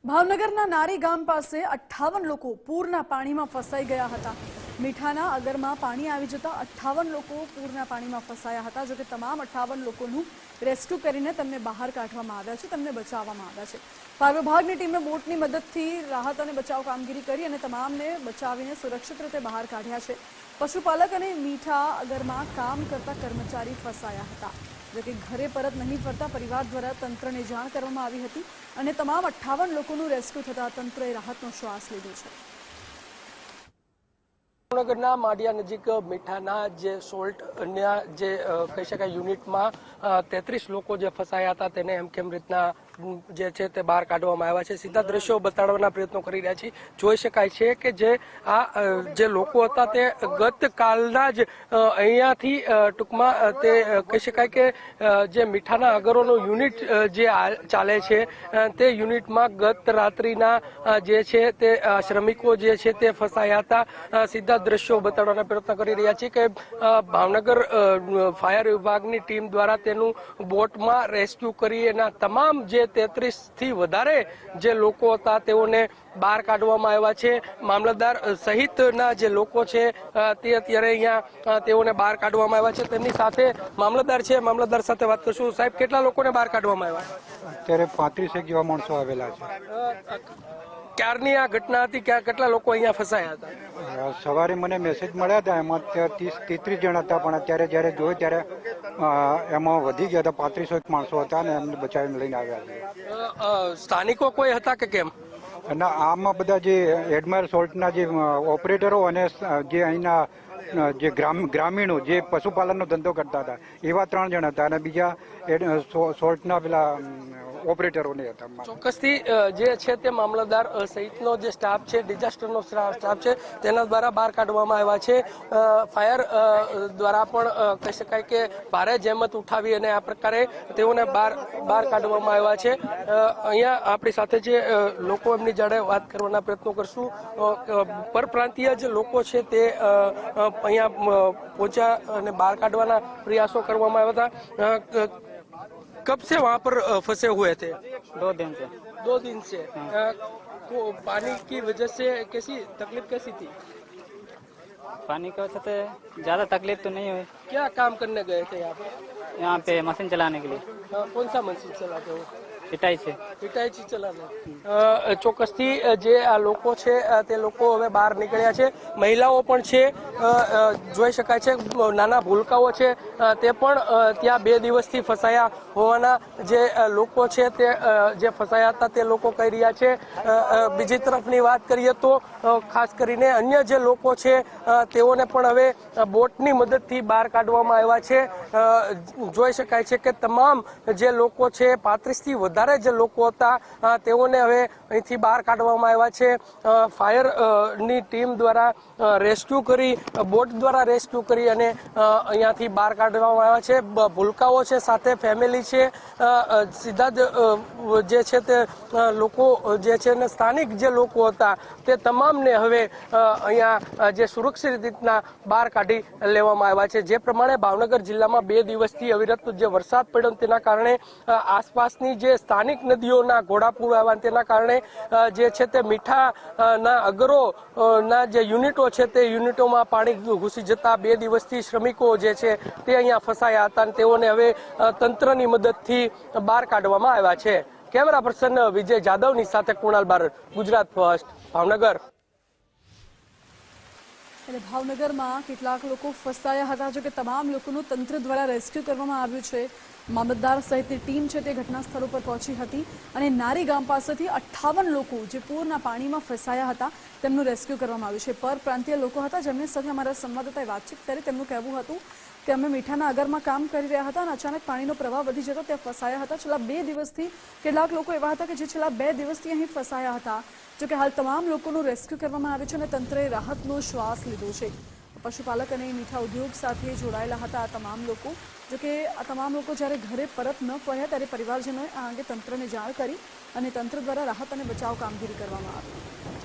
ભાવનગરના નારી ગામ પાસે 58 લોકો પૂરના પાણીમાં ફસાઈ ગયા હતા। મીઠાના અગરમાં પાણી આવી જતા 58 લોકો પૂરના પાણીમાં ફસાયા હતા। જો કે તમામ 58 લોકોનું રેસ્ક્યુ કરીને તેમને બહાર કાઢવામાં આવ્યા છે, તેમને બચાવવામાં આવ્યા છે। ફાયર વિભાગની ટીમે બોટની મદદથી રાહત અને બચાવ કામગીરી કરી અને તમામને બચાવીને સુરક્ષિત રીતે બહાર કાઢ્યા છે। પશુપાલક અને મીઠા અગરમાં કામ કરતા કર્મચારી ફસાયા હતા। જો કે ઘરે પરત નહીં ફરતા પરિવાર દ્વારા તંત્રને જાણ કરવામાં આવી હતી અને તમામ 58 લોકોનું રેસ્ક્યુ થતા તંત્રએ રાહતનો શ્વાસ લીધો છે। ભાવનગરના માળિયા નજીક મીઠાના જે સોલ્ટના જે કહી શકાય યુનિટમાં 33 લોકો જે ફસાયા હતા તેને કેમ રીતના જે છે તે બહાર કાઢવામાં આવ્યા છે। સીધા દ્રશ્યો બતાડવાના પ્રયત્નો કરી રહ્યા છીએ। જોઈ શકાય છે કે જે આ જે લોકો હતા તે ગતકાલના જ અહીંયાથી ટૂંકમાં તે કહી શકાય કે જે મીઠાના અગરોનું યુનિટ જે ચાલે છે તે યુનિટમાં ગત રાત્રિના જે છે તે શ્રમિકો જે છે તે ફસાયા હતા। સીધા દ્રશ્યો બતાડવાના પ્રયત્ન કરી રહ્યા છીએ કે ભાવનગર ફાયર વિભાગની ટીમ દ્વારા તેનું બોટમાં રેસ્ક્યુ કરી એના તમામ જે 33 થી વધારે જે લોકો હતા તેઓને બહાર કાઢવામાં આવ્યા છે। મામલતદાર સહિતના જે લોકો છે તે અત્યારે અહીંયા તેઓને બહાર કાઢવામાં આવ્યા છે। તેમની સાથે મામલતદાર છે, મામલતદાર સાથે વાત કરશું। સાહેબ, કેટલા લોકોને બહાર કાઢવામાં આવ્યા? અત્યારે 35 જેવા માણસો આવેલા છે। ક્યારની આ ઘટના હતી? કેટલા લોકો અહીંયા ફસાયા હતા? સવારે મને મેસેજ મળ્યા હતા, એમાં 30-33 જણ હતા, પણ અત્યારે જયારે જોયું ત્યારે એમાં વધી ગયા હતા। 35 માણસો હતા અને એમને બચાવીને લઈને આવ્યા છે। સ્થાનિકો કોઈ હતા કે કેમ? અને આમાં બધા જે એડમાયર સોલ્ટના જે ઓપરેટરો અને જે અહીંના જે ગ્રામીણો જે પશુપાલનનો ધંધો કરતા હતા એવા 3 જણ હતા અને બીજા સોલ્ટના પેલા ઓપરેટરો નહીં હતા। ચોક્કસથી જે છે તે મામલતદાર સહિતનો જે સ્ટાફ છે, ડિઝાસ્ટરનો સ્ટાફ છે, તેના દ્વારા બહાર કાઢવામાં આવ્યા છે। ફાયર દ્વારા પણ કહી શકાય કે ભારે જહેમત ઉઠાવી અને આ પ્રકારે તેઓને બહાર કાઢવામાં આવ્યા છે। અહીંયા આપણી સાથે જે લોકો એમની જોડે વાત કરવાના પ્રયત્નો કરશું। પરપ્રાંતીય જે લોકો છે તે અહીંયા પહોંચ્યા અને બહાર કાઢવાના પ્રયાસો કરવામાં આવ્યા હતા। कब से वहाँ पर फंसे हुए थे? 2 दिन से। 2 दिन से। पानी की वजह से कैसी तकलीफ कैसी थी? पानी की वजह से ज्यादा तकलीफ तो नहीं हुई। क्या काम करने गए थे यहाँ पे? यहाँ पे मशीन चलाने के लिए। कौन सा मशीन चलाते हो? હિટાચી ચલાવે। ચોક્કસથી જે આ લોકો છે તે લોકો હવે બહાર નીકળ્યા છે। મહિલાઓ પણ છે, જોઈ શકાય છે નાના ભૂલકાઓ છે તે પણ ત્યાં 2 દિવસથી ફસાયા હોવાના જે લોકો છે તે જે ફસાયા હતા તે લોકો કહી રહ્યા છે। બીજી તરફની વાત કરીએ તો ખાસ કરીને અન્ય જે લોકો છે તેઓને પણ હવે બોટની મદદથી બહાર કાઢવામાં આવ્યા છે। જોઈ શકાય છે કે તમામ જે લોકો છે 35 થી વધારે જે લોકો હતા તેઓને હવે અહીંથી બહાર કાઢવામાં આવ્યા છે। ફાયરની ટીમ દ્વારા રેસ્ક્યુ કરી, બોટ દ્વારા રેસ્ક્યુ કરી અને અહીંયાથી બહાર કાઢવામાં આવ્યા છે। ભૂલકાઓ છે, સાથે ફેમિલી છે, સીધા જ જે છે તે લોકો જે છે ને સ્થાનિક જે લોકો હતા તે તમામને હવે અહીંયા જે સુરક્ષિત રીતના બહાર કાઢી લેવામાં આવ્યા છે। જે પ્રમાણે ભાવનગર જિલ્લામાં 2 દિવસથી અવિરત જે વરસાદ પડ્યો તેના કારણે આસપાસની જે સ્થાનિક નદીઓના ઘોડાપૂર આવ્યા તેના કારણે જે છે તે મીઠાના અગરોના જે યુનિટો છે તે યુનિટોમાં પાણી ઘૂસી જતા 2 દિવસથી શ્રમિકો જે છે તે અહીંયા ફસાયા હતા અને તેઓને હવે તંત્રની મદદથી બહાર કાઢવામાં આવ્યા છે। કેમેરા પર્સન વિજય જાદવની સાથે કુણાલ બારડ, ગુજરાત ફર્સ્ટ, ભાવનગર। ભાવનગરમાં કેટલાક લોકો ફસાયા હતા, જો કે તમામ લોકોનું તંત્ર દ્વારા રેસ્ક્યુ કરવામાં આવ્યું છે। મામલતદાર સહિતની ટીમ છે તે ઘટના સ્થળ ઉપર પહોંચી હતી અને નારી ગામ પાસેથી 58 લોકો જે પૂરના પાણીમાં ફસાયા હતા તેમનું રેસ્ક્યુ કરવામાં આવ્યું છે। પરપ્રાંતીય લોકો હતા જેમની સાથે અમારા સંવાદદાતાએ વાતચીત કરી। તેમનું કહેવું હતું કે અમે મીઠાના અગરમાં કામ કરી રહ્યા હતા અને અચાનક પાણીનો પ્રવાહ વધી જતો ત્યાં ફસાયા હતા। છેલ્લા 2 દિવસથી કેટલાક લોકો એવા હતા કે જે છેલ્લા 2 દિવસથી અહીં ફસાયા હતા। જો કે હાલ તમામ લોકોનું રેસ્ક્યુ કરવામાં આવ્યું છે અને તંત્રએ રાહતનો શ્વાસ લીધો છે। પશુપાલક અને મીઠા ઉદ્યોગ સાથે જોડાયેલા હતા આ તમામ લોકો। જો કે આ તમામ લોકો જ્યારે ઘરે પરત ન ફર્યા ત્યારે પરિવારજનોએ આ અંગે તંત્રને જાણ કરી અને તંત્ર દ્વારા રાહત અને બચાવ કામગીરી કરવામાં આવી।